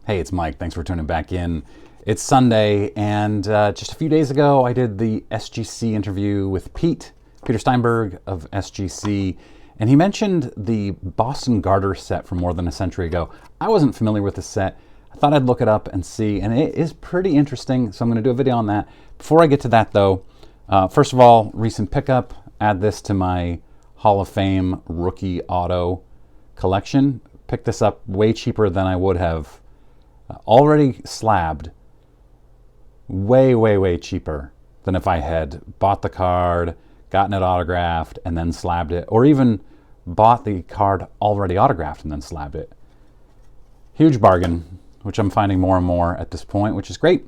Hey, it's Mike. Thanks for tuning back in. It's Sunday, and just a few days ago, I did the SGC interview with Peter Steinberg of SGC, and he mentioned the Boston Garter set from more than a century ago. I wasn't familiar with the set. I thought I'd look it up and see, and it is pretty interesting, so I'm going to do a video on that. Before I get to that, though, first of all, recent pickup. Add this to my Hall of Fame rookie auto collection. Picked this up way cheaper than I would have. Already slabbed, way cheaper than if I had bought the card, gotten it autographed, and then slabbed it, or even bought the card already autographed and then slabbed it. Huge bargain, which I'm finding more and more at this point, which is great.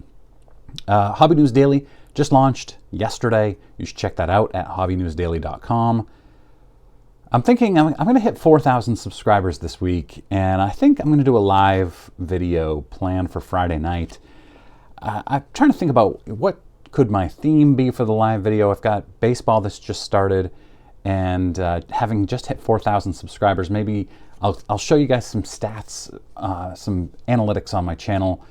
Hobby News Daily just launched yesterday. You should check that out at hobbynewsdaily.com. I'm thinking I'm going to hit 4,000 subscribers this week, and I think I'm going to do a live video planned for Friday night. I'm trying to think about what could my theme be for the live video. I've got baseball that's just started, and having just hit 4,000 subscribers, maybe I'll show you guys some stats, some analytics on my channel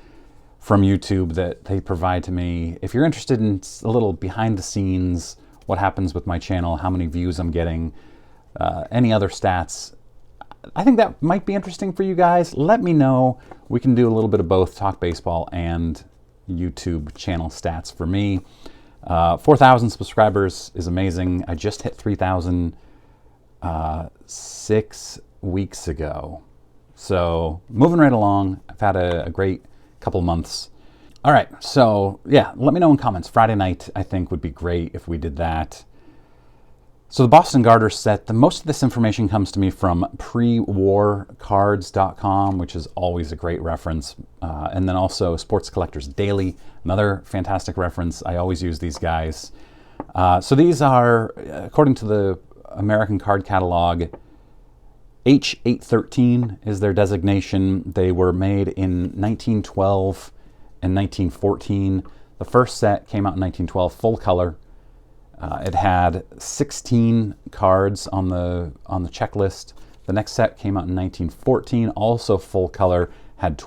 from YouTube that they provide to me. If you're interested in a little behind the scenes, what happens with my channel, how many views I'm getting, any other stats, I think that might be interesting for you guys. Let me know. We can do a little bit of both, talk baseball and YouTube channel stats for me. 4,000 subscribers is amazing. I just hit 3,000 6 weeks ago. So moving right along. I've had a great couple months. All right, so yeah, let me know in comments. Friday night, I think, would be great if we did that. So the Boston Garter set, most of this information comes to me from prewarcards.com, which is always a great reference. And then also Sports Collectors Daily, another fantastic reference. I always use these guys. So these are, according to the American Card Catalog, H813 is their designation. They were made in 1912 and 1914. The first set came out in 1912, full color. It had 16 cards on the checklist. The next set came out in 1914, also full color, had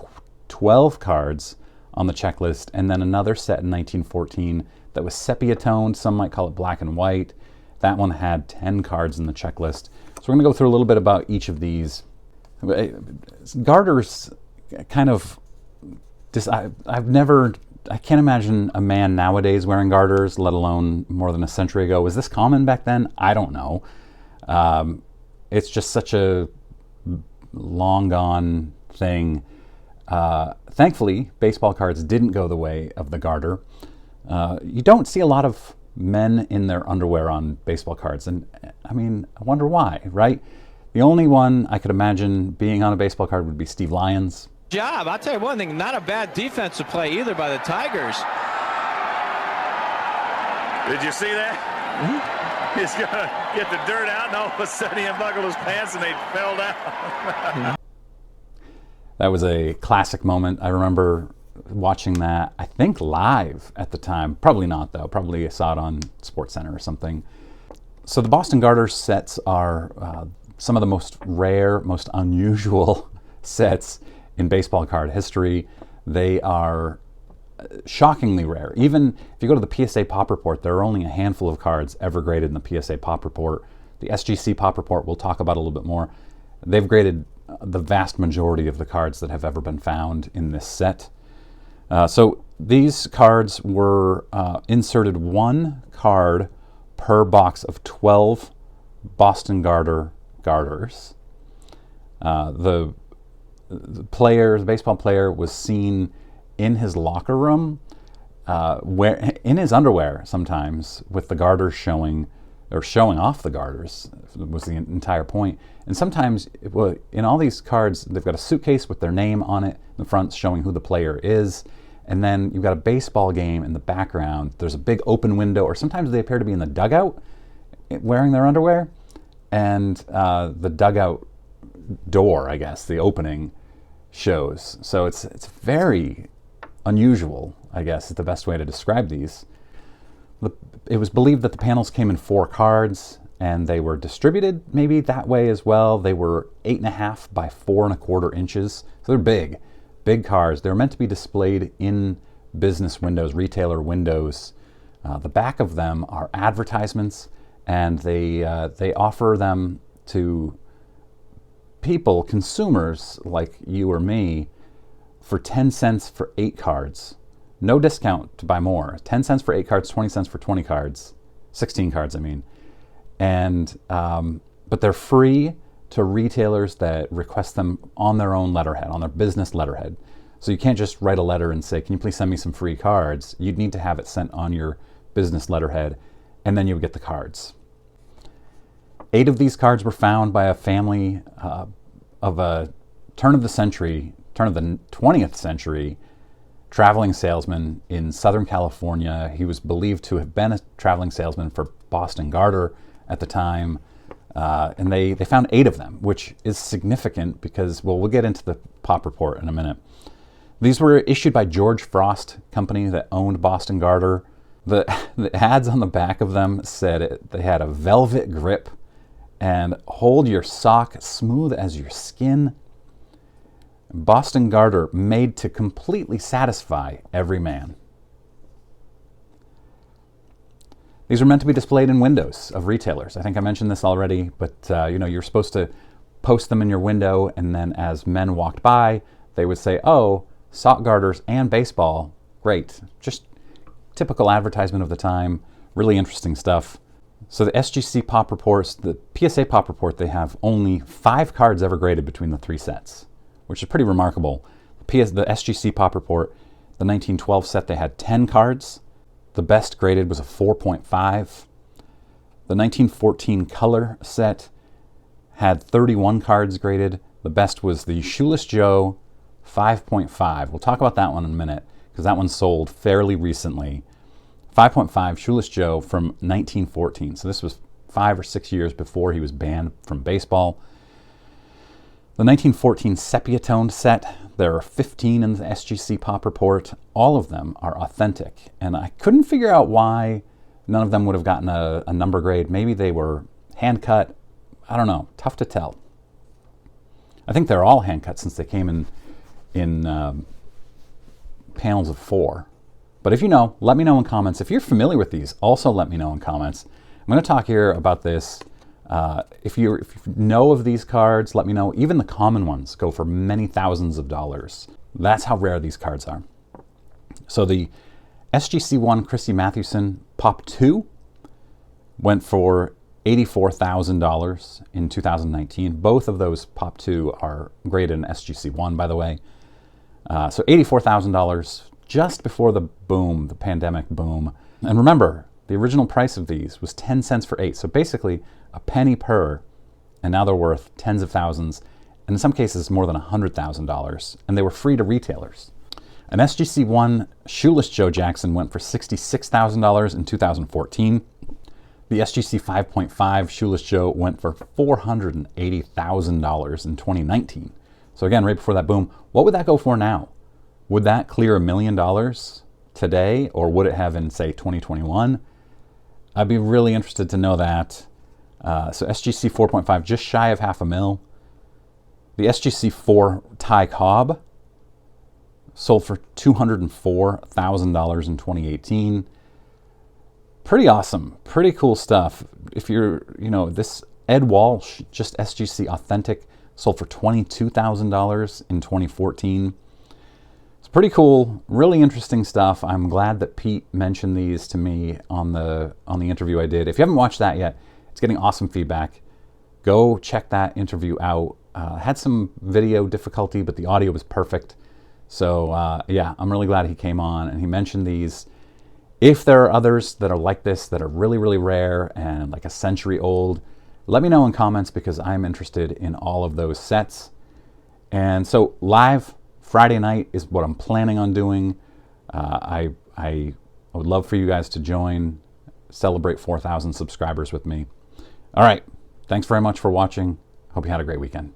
12 cards on the checklist, and then another set in 1914 that was sepia toned. Some might call it black and white. That one had 10 cards in the checklist. So we're going to go through a little bit about each of these. Garters kind of, I can't imagine a man nowadays wearing garters, let alone more than a century ago. Was this common back then? I don't know. It's just such a long gone thing. Thankfully, baseball cards didn't go the way of the garter. You don't see a lot of men in their underwear on baseball cards. And I mean, I wonder why, right? The only one I could imagine being on a baseball card would be Steve Lyons. Job. I'll tell you one thing, not a bad defensive play either by the Tigers. Did you see that? Mm-hmm. He's going to get the dirt out, and all of a sudden he unbuckled his pants and they fell down. That was a classic moment. I remember watching that, I think live at the time. Probably not, though. Probably saw it on SportsCenter or something. So the Boston Garter sets are some of the most rare, most unusual sets in baseball card history. They are shockingly rare. Even if you go to the PSA Pop Report, there are only a handful of cards ever graded in the PSA Pop Report. The SGC Pop Report we'll talk about a little bit more. They've graded the vast majority of the cards that have ever been found in this set. So these cards were inserted one card per box of 12 Boston Garter garters. The baseball player was seen in his locker room, in his underwear sometimes, with the garters showing off the garters was the entire point. And sometimes, in all these cards, they've got a suitcase with their name on it in the front showing who the player is. And then you've got a baseball game in the background. There's a big open window, or sometimes they appear to be in the dugout wearing their underwear. And the dugout door, I guess, the opening shows. So it's very unusual, I guess, is the best way to describe these. It was believed that the panels came in 4 cards, and they were distributed maybe that way as well. They were 8.5 by 4 1/4 inches, so they're big. big cards. They're meant to be displayed in business windows, retailer windows. The back of them are advertisements, and they offer them to people, consumers like you or me, for 10 cents for 8 cards. No discount to buy more. 10 cents for 8 cards, 20 cents for 20 cards. 16 cards, I mean. And but they're free to retailers that request them on their own letterhead, on their business letterhead. So you can't just write a letter and say, can you please send me some free cards? You'd need to have it sent on your business letterhead, and then you would get the cards. 8 of these cards were found by a family of a turn of the 20th century traveling salesman in Southern California. He was believed to have been a traveling salesman for Boston Garter at the time. And they found 8 of them, which is significant because, well, we'll get into the pop report in a minute. These were issued by George Frost Company that owned Boston Garter. The ads on the back of them said they had a velvet grip and hold your sock smooth as your skin. Boston Garter, made to completely satisfy every man. These are meant to be displayed in windows of retailers. I think I mentioned this already, but you're supposed to post them in your window, and then as men walked by, they would say, "Oh, sock garters and baseball, great." Just typical advertisement of the time. Really interesting stuff. So the SGC pop reports, the PSA pop report, they have only 5 cards ever graded between the 3 sets, which is pretty remarkable. The SGC pop report, the 1912 set, they had 10 cards. The best graded was a 4.5. The 1914 color set had 31 cards graded. The best was the Shoeless Joe 5.5. We'll talk about that one in a minute because that one sold fairly recently. 5.5 Shoeless Joe from 1914. So this was 5 or 6 years before he was banned from baseball. The 1914 sepia toned set, there are 15 in the SGC pop report. All of them are authentic. And I couldn't figure out why none of them would have gotten a number grade. Maybe they were hand cut. I don't know. Tough to tell. I think they're all hand cut since they came in panels of 4. But if you know, let me know in comments. If you're familiar with these, also let me know in comments. I'm going to talk here about this. If you know of these cards, let me know. Even the common ones go for many thousands of dollars. That's how rare these cards are. So the SGC1 Chrissy Mathewson Pop 2 went for $84,000 in 2019. Both of those Pop 2 are graded in SGC1, by the way. So $84,000 just before the boom, the pandemic boom. And remember, the original price of these was 10 cents for 8. So basically a penny per, and now they're worth tens of thousands, and in some cases more than $100,000, and they were free to retailers. An SGC1 Shoeless Joe Jackson went for $66,000 in 2014. The SGC 5.5 Shoeless Joe went for $480,000 in 2019. So again, right before that boom. What would that go for now? Would that clear $1 million today, or would it have in, say, 2021? I'd be really interested to know that. So SGC 4.5, just shy of $500,000. The SGC 4 Ty Cobb sold for $204,000 in 2018. Pretty awesome, pretty cool stuff. If you're, this Ed Walsh, just SGC Authentic, sold for $22,000 in 2014. It's pretty cool, really interesting stuff. I'm glad that Pete mentioned these to me on the interview I did. If you haven't watched that yet, it's getting awesome feedback. Go check that interview out. Had some video difficulty, but the audio was perfect. So yeah, I'm really glad he came on and he mentioned these. If there are others that are like this, that are really, really rare and like a century old, let me know in comments because I'm interested in all of those sets. And so live Friday night is what I'm planning on doing. I would love for you guys to join, celebrate 4,000 subscribers with me. All right, thanks very much for watching. Hope you had a great weekend.